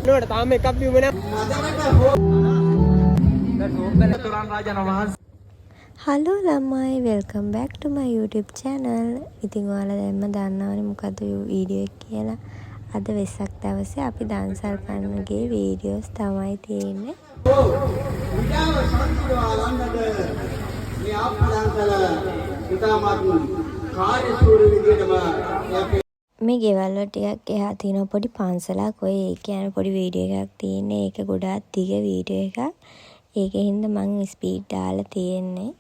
නෝට තාම එකක් බිව්ව නෑ. හලෝ ළමයි වෙල්කම් බැක් ටු මයි YouTube channel. ඉතින් ඔයාලා දැන්ම දන්නවනේ මොකද වීඩියෝ එක කියලා. අද වෙසක් දවසේ අපි දන්සල් කන්නගේ වීඩියෝස් තමයි තියෙන්නේ. මේ ගෙවල් වල ටිකක් එහා තියෙන පොඩි පන්සලක්. ඔය ඒ කියන්නේ පොඩි වීඩියෝ එකක් තියෙන්නේ. ඒක ගොඩාක් දිග වීඩියෝ එකක්. ඒකෙන්ද මම ස්පීඩ් දාලා තියෙන්නේ.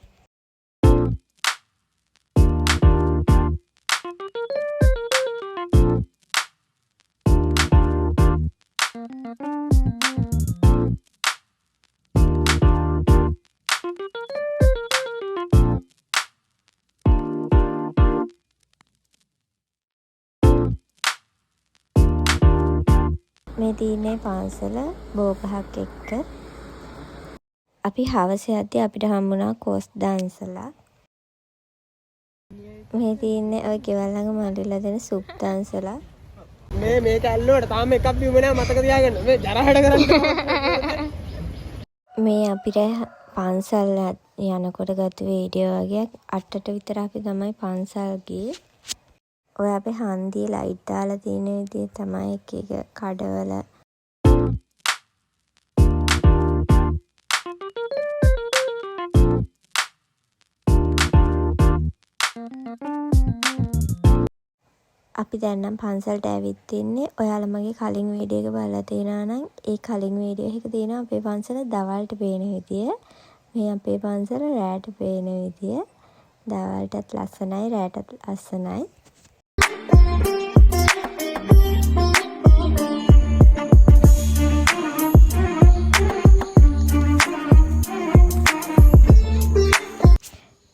මේ තියෙන්නේ පන්සල බෝගහක් එක්ක. අපි හවස යද්දී අපිට හම්බුණා කෝස් දන්සලා. මේ තියෙන්නේ ඔය ගෙවල් ළඟ මල්ලිලා දෙන සුප් දන්සලා. මේක ඇල්ලුවට තාම එකක් බිව්ව නෑ මතක තියාගන්න. මේ ජරහඩ කරන්න. මේ අපිට පන්සල් යනකොට ගත්ත වීඩියෝ වගේ 8ට විතර අපි තමයි පන්සල් ගියේ. ඔය අපේ හන්දියේ ලයිට් දාලා තියෙන විදිය තමයි එක කඩවල අපි දැන් නම් පන්සලට ඇවිත් ඉන්නේ. ඔයාලා මගේ කලින් වීඩියෝ එක බලලා තියෙනවා නම් ඒ කලින් වීඩියෝ එක තියෙනවා අපේ පන්සල දවල්ට පේන විදිය. මේ අපේ පන්සල රැට පේන විදිය. දවල්ටත් ලස්සනයි රැටත් ලස්සනයි.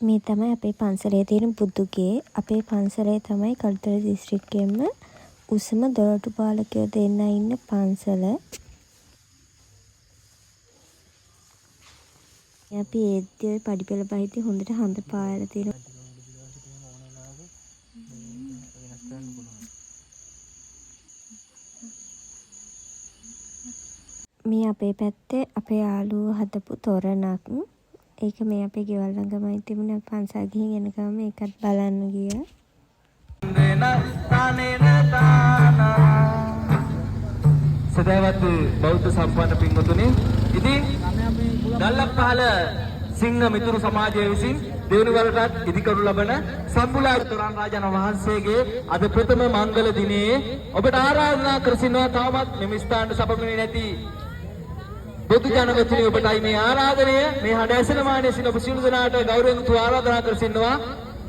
මේ තමයි අපේ පන්සලේ තියෙන බුදුගේ. අපේ පන්සලේ තමයි කළුතර දිස්ත්‍රික්කයෙන්ම උසම දොරටු පාලකයෝ දෙන්න ඉන්න පන්සල. අපි ඒද්දී ඔය පඩිපෙළ බහිද්දී හොඳට හඳ පායලා තියෙනවා. මේ අපේ පැත්තේ අපේ යාළුවෝ හදපු තොරණක්. ඒක මේ අපේ ගෙවල් ළඟමයි තිබුණේ. පන්සල් ගිහින් එන ගමන් මේකත් බලන්න ගියා. සදාවත් බෞද්ධ සම්පන්න පින්වතුනි, ඉතින් දල්ලප්පහල සිංහ මිතුරු සමාජය විසින් දෙවනුවලටත් ඉදිකරු ලබන සම්බුලා තොරන් රාජාන වහන්සේගේ අද ප්‍රථම මංගල දිනේ ඔබට ආරාධනා කර සිටිනවා. තවමත් මෙම ස්ථානට සපමිනේ නැති බුදු ජනවතුනි, ඔබටයි මේ ආරාධනය. මේ හඬ ඇසෙන මානේ සිට ඔබ සියලු දෙනාට ගෞරවයෙන් ආරාධනා කර සිටිනවා.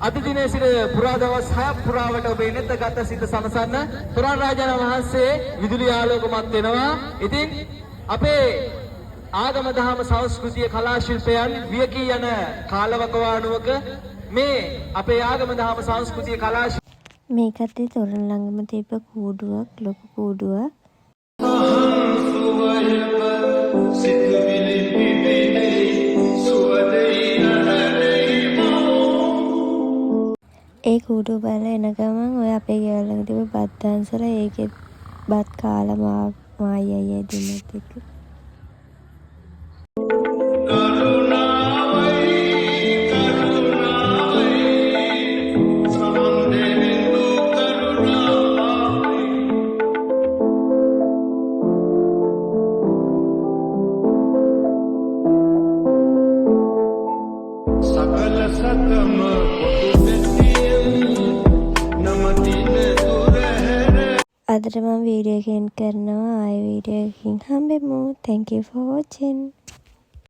අද දිනේ සිට පුරා දවස් 6ක් පුරාවට ඔබ එනෙත ගත සිට සනසන්න තොරන් රාජාන වහන්සේ විදුලි ආලෝකමත් වෙනවා. ඉතින් අපේ ආගම දහම සංස්කෘතිය කලා ශිල්පයන් වියකී යන කාලවකවානුවක මේ අපේ ආගම දහම සංස්කෘතිය කලා මේකත් ඒ තොරණ ළඟම තිබ්බ කූඩුවක්, ලොකු කූඩුවක්. ඒ කූඩුව බලලා එන ගමන් ඔය අපේ ගෙවල් ළඟ තිබ්බ බත් දන්සල ඒකෙත් බත් කාලා මායයි දෙන්නත් එක්ක. අදට මම වීඩියෝ එකෙන් කරනවා. ආයෙ වීඩියෝ එකකින් හම්බෙමු. Thank you for watching.